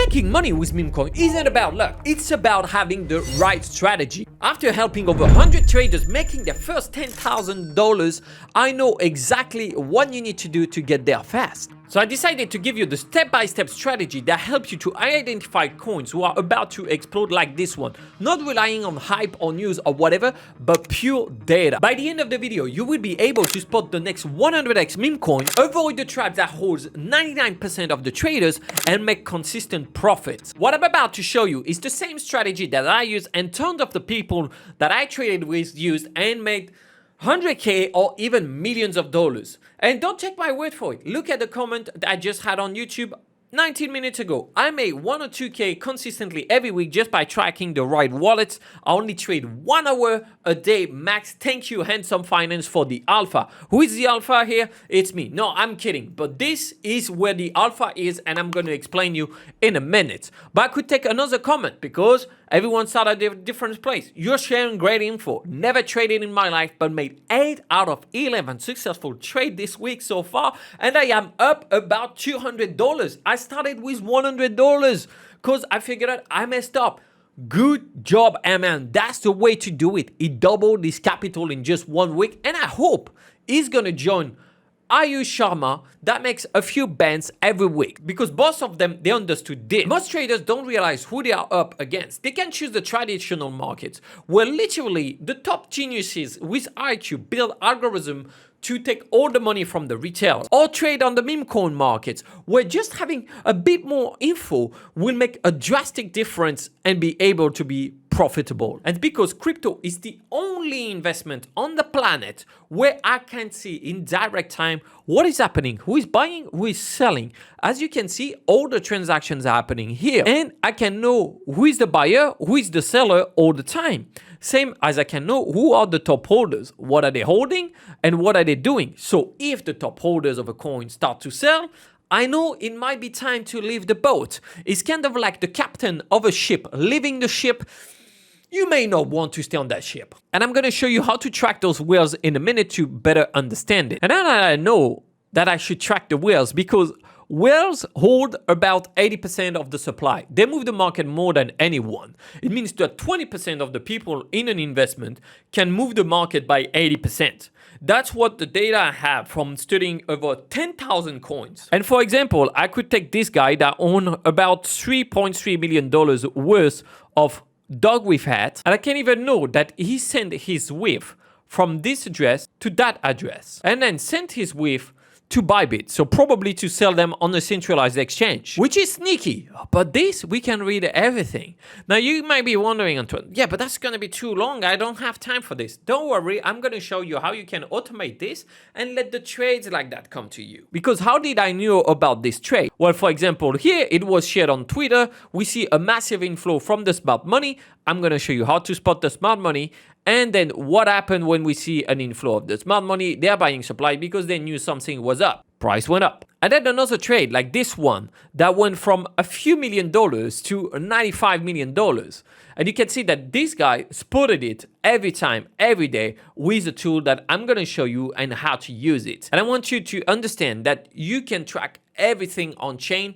Making money with Memecoin isn't about luck, it's about having the right strategy. After helping over 100 traders making their first $10,000, I know exactly what you need to do to get there fast. So I decided to give you the step-by-step strategy that helps you to identify coins who are about to explode like this one, not relying on hype or news or whatever, but pure data. By the end of the video, you will be able to spot the next 100x meme coin, avoid the trap that holds 99% of the traders, and make consistent profits. What I'm about to show you is the same strategy that I use and tons of the people that I traded with used and made 100k or even millions of dollars. And don't take my word for it. Look at the comment that I just had on YouTube 19 minutes ago. I made 1 or 2k consistently every week just by tracking the right wallets. I only trade 1 hour a day max. Thank you, Handsome Finance, for the alpha. Who is the alpha here? It's me. No, I'm kidding. But this is where the alpha is, and I'm going to explain you in a minute. But I could take another comment because everyone started at a different place. You're sharing great info. Never traded in my life, but made 8 out of 11 successful trades this week so far. And I am up about $200. I started with $100 because I figured out I messed up. Good job, man. That's the way to do it. He doubled his capital in just 1 week. And I hope he's going to join Ayush Sharma that makes a few bands every week, because both of them, they understood this. Most traders don't realize who they are up against. They can choose the traditional markets where literally the top geniuses with IQ build algorithm to take all the money from the retailers, or trade on the meme coin markets where just having a bit more info will make a drastic difference and be able to be profitable. And because crypto is the only investment on the planet where I can see in direct time what is happening, who is buying, who is selling. As you can see, all the transactions are happening here, and I can know who is the buyer, who is the seller all the time. Same as I can know who are the top holders, what are they holding, and what are they doing. So if the top holders of a coin start to sell, I know it might be time to leave the boat. It's kind of like the captain of a ship leaving the ship. You may not want to stay on that ship. And I'm going to show you how to track those whales in a minute to better understand it. And now I know that I should track the whales because whales hold about 80% of the supply. They move the market more than anyone. It means that 20% of the people in an investment can move the market by 80%. That's what the data I have from studying over 10,000 coins. And for example, I could take this guy that owns about $3.3 million worth of dog with hat, and I can even know that he sent his WIF from this address to that address, and then sent his WIF to Bybit, so probably to sell them on a centralized exchange, which is sneaky. But this, we can read everything. Now you might be wondering, Antoine, yeah, but that's going to be too long. I don't have time for this. Don't worry, I'm going to show you how you can automate this and let the trades like that come to you. Because how did I know about this trade? Well, for example, here it was shared on Twitter. We see a massive inflow from the smart money. I'm going to show you how to spot the smart money. And then what happened when we see an inflow of the smart money? They're buying supply because they knew something was up. Price went up. And then another trade like this one that went from a few $1 million to $95 million. And you can see that this guy spotted it every time, every day with a tool that I'm going to show you and how to use it. And I want you to understand that you can track everything on chain.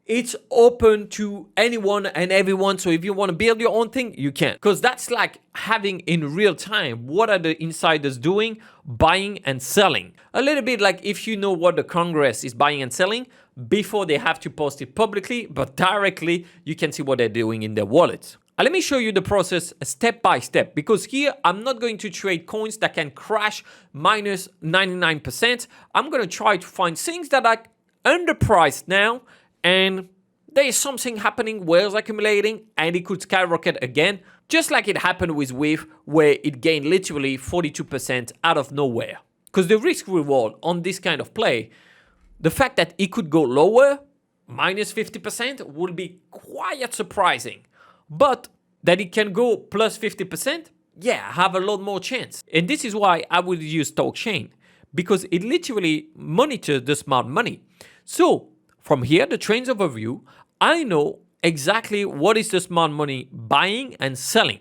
It's open to anyone and everyone. So if you want to build your own thing, you can. Because that's like having in real time what are the insiders doing, buying and selling. A little bit like if you know what the Congress is buying and selling before they have to post it publicly, but directly you can see what they're doing in their wallets. Let me show you the process step by step, because here I'm not going to trade coins that can crash minus 99%. I'm going to try to find things that are underpriced now, and there is something happening, whales accumulating, and it could skyrocket again, just like it happened with WIF, where it gained literally 42% out of nowhere. Because the risk reward on this kind of play, the fact that it could go lower, minus 50%, will be quite surprising. But that it can go plus 50%, yeah, I have a lot more chance. And this is why I would use StalkChain, because it literally monitors the smart money. So from here, the trends overview, I know exactly what is the smart money buying and selling.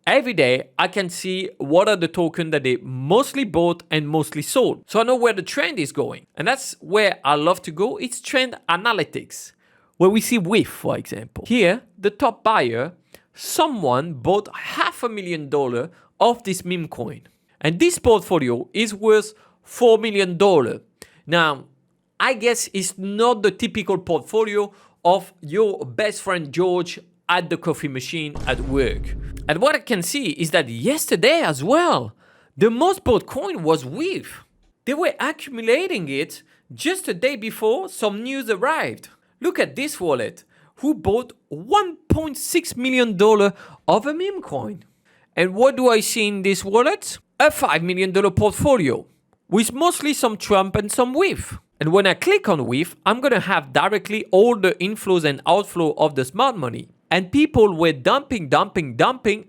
Every day, I can see what are the tokens that they mostly bought and mostly sold. So I know where the trend is going. And that's where I love to go. It's trend analytics. where we see WIF, for example. Here, the top buyer, someone bought $500,000 of this meme coin. And this portfolio is worth $4 million. Now, I guess it's not the typical portfolio of your best friend George at the coffee machine at work. And what I can see is that yesterday as well, the most bought coin was WIF. They were accumulating it just a day before some news arrived. Look at this wallet, who bought $1.6 million of a meme coin. And what do I see in this wallet? A $5 million portfolio, with mostly some Trump and some WIF. And when I click on WIF, I'm going to have directly all the inflows and outflow of the smart money. And people were dumping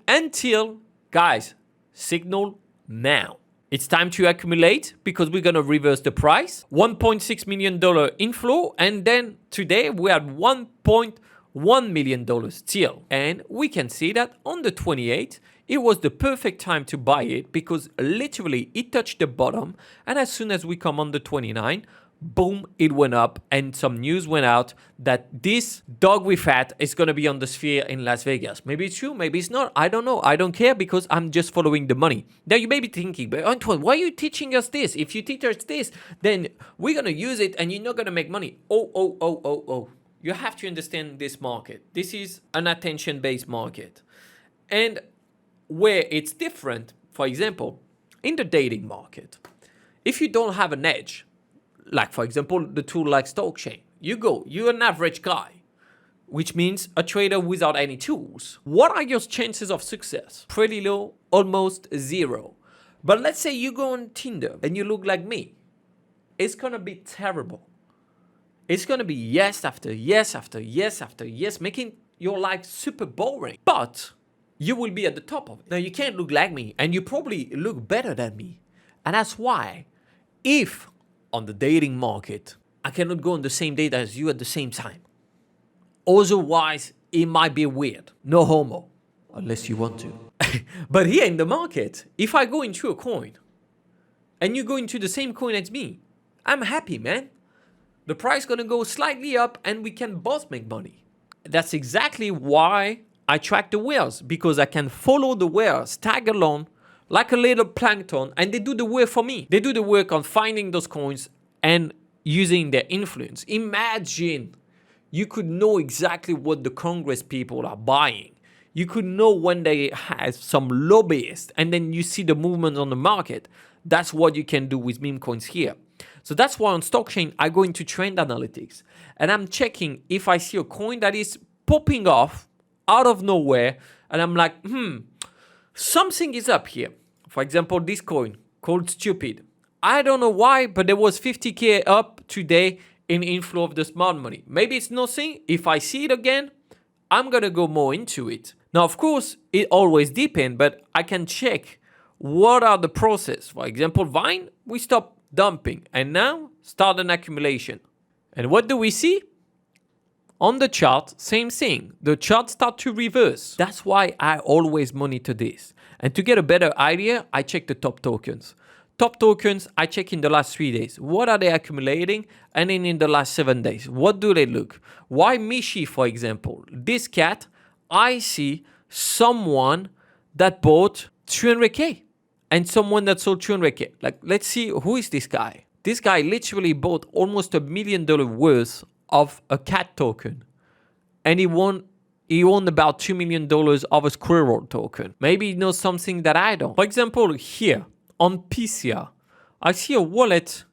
until, guys, signal now. It's time to accumulate because we're going to reverse the price. $1.6 million inflow. And then today we had $1.1 million still. And we can see that on the 28th, it was the perfect time to buy it because literally it touched the bottom. And as soon as we come on the 29th, boom, it went up and some news went out that this dog with hat is going to be on the Sphere in Las Vegas. Maybe it's true, maybe it's not. I don't know. I don't care because I'm just following the money. Now you may be thinking, but Antoine, why are you teaching us this? If you teach us this, then we're going to use it and you're not going to make money. Oh. You have to understand this market. This is an attention-based market. And where it's different, for example, in the dating market, if you don't have an edge, like, for example, the tool like StalkChain. You're an average guy, which means a trader without any tools. What are your chances of success? Pretty low, almost zero. But let's say you go on Tinder and you look like me. It's going to be terrible. It's going to be yes after yes after yes after yes, making your life super boring. But you will be at the top of it. Now, you can't look like me, and you probably look better than me. And that's why, if on the dating market, I cannot go on the same date as you at the same time. Otherwise, it might be weird. No homo, unless you want to. But here in the market, if I go into a coin and you go into the same coin as me, I'm happy, man. The price is going to go slightly up and we can both make money. That's exactly why I track the whales, because I can follow the whales, tag along, like a little plankton, and they do the work for me. They do the work on finding those coins and using their influence. Imagine you could know exactly what the Congress people are buying. You could know when they have some lobbyists, and then you see the movement on the market. That's what you can do with meme coins here. So that's why on StalkChain, I go into trend analytics, and I'm checking if I see a coin that is popping off out of nowhere, and I'm like, something is up here. For example, this coin called Stupid. I don't know why, but there was 50K up today in inflow of the smart money. Maybe it's nothing. If I see it again, I'm going to go more into it. Now, of course, it always depends, but I can check what are the process. For example, Vine, we stop dumping and now start an accumulation. And what do we see? On the chart, same thing. The chart start to reverse. That's why I always monitor this. And to get a better idea, I check the top tokens. Top tokens, I check in the last 3 days. What are they accumulating? And then in the last 7 days, what do they look? Why Mishi, for example? This cat, I see someone that bought 300K and someone that sold 200K. Like, let's see, who is this guy? This guy literally bought almost $1 million worth of a cat token, and he won about $2 million of a squirrel token. Maybe he knows something that I don't. For example, here on PCR, I see a wallet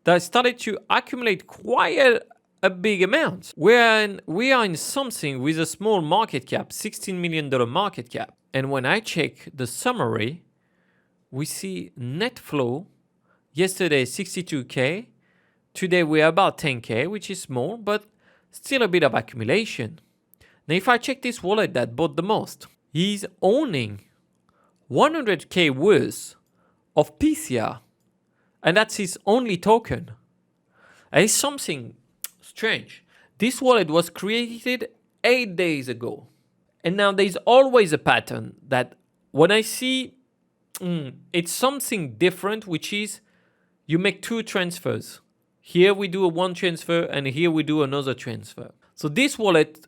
that started to accumulate quite a big amount. We are in something with a small market cap, $16 million market cap. And when I check the summary, we see net flow yesterday 62K. Today we're about 10K, which is small, but still a bit of accumulation. Now, if I check this wallet that bought the most, he's owning 100K worth of PCR, and that's his only token. And it's something strange. This wallet was created 8 days ago. And now there's always a pattern that when I see it's something different, which is you make 2 transfers. Here we do a 1 transfer and here we do another transfer. So this wallet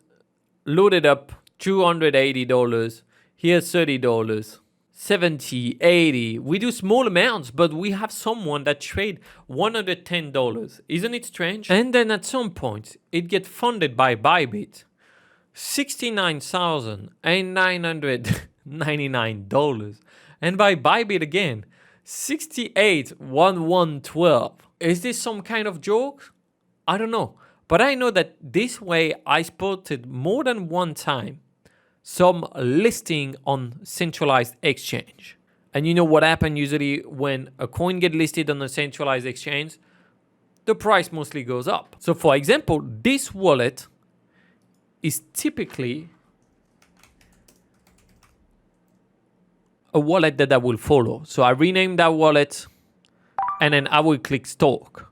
loaded up $280, here's $30, 70, 80. We do small amounts, but we have someone that trade $110. Isn't it strange? And then at some point, it gets funded by Bybit. $69,999. And by Bybit again, 68,1112. Is this some kind of joke? I don't know. But I know that this way I spotted more than one time some listing on centralized exchange. And you know what happens usually when a coin gets listed on a centralized exchange? The price mostly goes up. So for example, this wallet is typically a wallet that I will follow. So I rename that wallet and then I will click stock.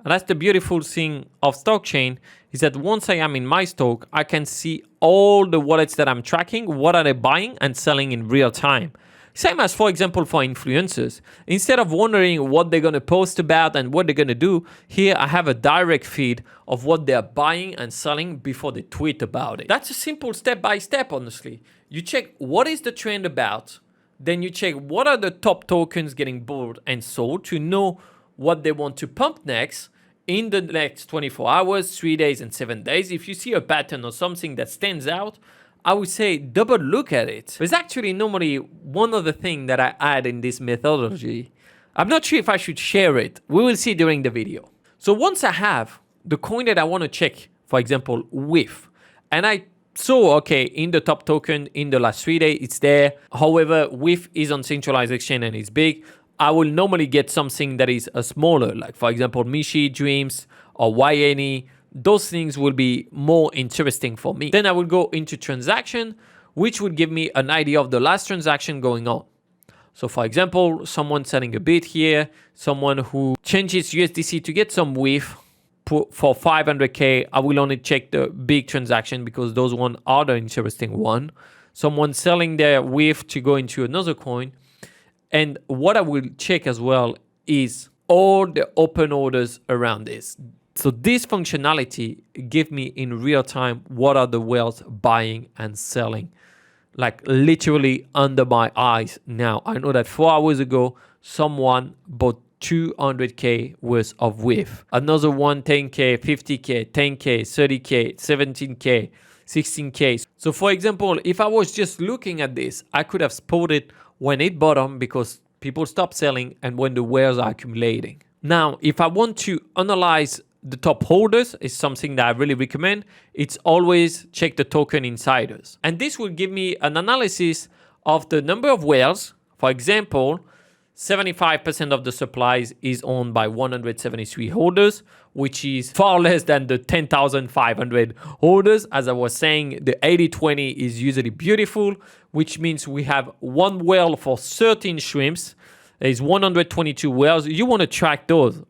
And that's the beautiful thing of StalkChain is that once I am in my stock, I can see all the wallets that I'm tracking, what are they buying and selling in real time. Same as, for example, for influencers. Instead of wondering what they're going to post about and what they're going to do, here I have a direct feed of what they're buying and selling before they tweet about it. That's a simple step-by-step, honestly. You check what is the trend about, then you check what are the top tokens getting bought and sold to know what they want to pump next in the next 24 hours, 3 days, and 7 days. If you see a pattern or something that stands out, I would say double look at it. There's actually normally one other thing that I add in this methodology. I'm not sure if I should share it. We will see during the video. So once I have the coin that I want to check, for example, WIF, and I saw, okay, in the top token in the last 3 days, it's there. However, WIF is on centralized exchange and it's big. I will normally get something that is smaller, like for example, Mishi, Dreams, or YNE. Those things will be more interesting for me. Then I will go into transaction, which will give me an idea of the last transaction going on. So for example, someone selling a bit here, someone who changes USDC to get some WIF for 500K. I will only check the big transaction because those ones are the interesting one. Someone selling their WIF to go into another coin. And what I will check as well is all the open orders around this. So this functionality give me in real time what are the whales buying and selling, like literally under my eyes now. I know that 4 hours ago, someone bought 200K worth of WIF. Another one, 10K, 50K, 10K, 30K, 17K, 16K. So for example, if I was just looking at this, I could have spotted when it bottomed because people stop selling and when the wares are accumulating. Now, if I want to analyze the top holders, is something that I really recommend. It's always check the token insiders. And this will give me an analysis of the number of whales. For example, 75% of the supplies is owned by 173 holders, which is far less than the 10,500 holders. As I was saying, the 80-20 is usually beautiful, which means we have one whale for 13 shrimps. There is 122 whales. You want to track those.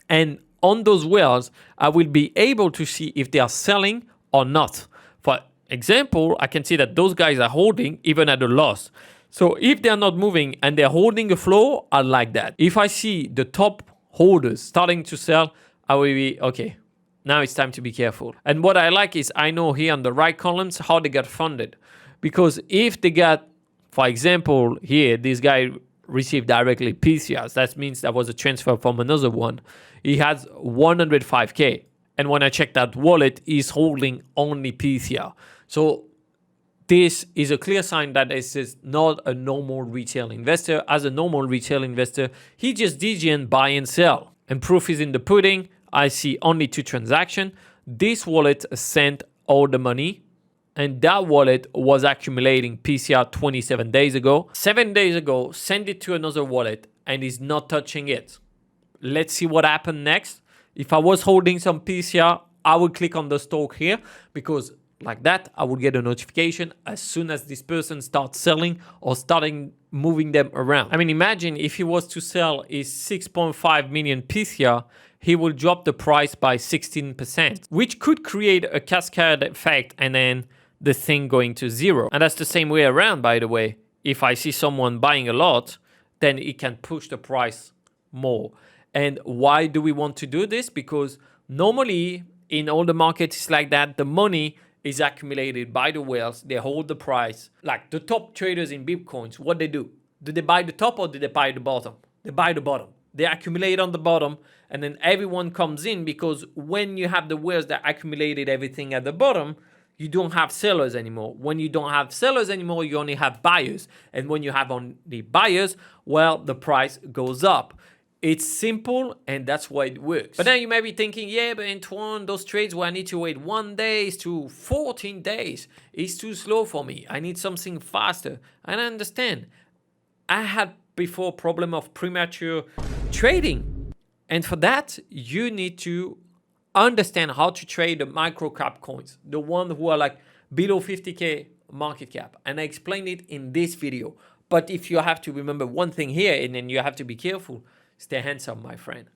And on those whales, I will be able to see if they are selling or not. For example, I can see that those guys are holding even at a loss. So if they're not moving and they're holding a floor, I like that. If I see the top holders starting to sell, I will be, okay, now it's time to be careful. And what I like is I know here on the right columns how they got funded. Because if they got, for example, here, this guy received directly PCRs. That means that was a transfer from another one. He has 105K. And when I check that wallet, he's holding only PCR. So this is a clear sign that this is not a normal retail investor. As a normal retail investor, he just DGN buy and sell. And proof is in the pudding. I see only 2 transactions. This wallet sent all the money. And that wallet was accumulating PCR 27 days ago. 7 days ago, send it to another wallet and is not touching it. Let's see what happened next. If I was holding some PCR, I would click on the stock here because like that, I would get a notification as soon as this person starts selling or starting moving them around. I mean, imagine if he was to sell his 6.5 million PCR, he will drop the price by 16%, which could create a cascade effect and then the thing going to zero. And that's the same way around, by the way. If I see someone buying a lot, then it can push the price more. And why do we want to do this? Because normally, in all the markets, it's like that. The money is accumulated by the whales. They hold the price. Like the top traders in Bitcoins, what they do? Do they buy the top or do they buy the bottom? They buy the bottom. They accumulate on the bottom, and then everyone comes in, because when you have the whales that accumulated everything at the bottom, you don't have sellers anymore. When you don't have sellers anymore, you only have buyers. And when you have only buyers, well, the price goes up. It's simple, and that's why it works. But now you may be thinking, yeah, but Antoine, those trades where I need to wait 1 day to 14 days is too slow for me. I need something faster. And I understand. I had before problem of premature trading. And for that, you need to understand how to trade the micro cap coins, the ones who are like below 50K market cap. And I explained it in this video. But if you have to remember one thing here, and then you have to be careful, stay handsome, my friend.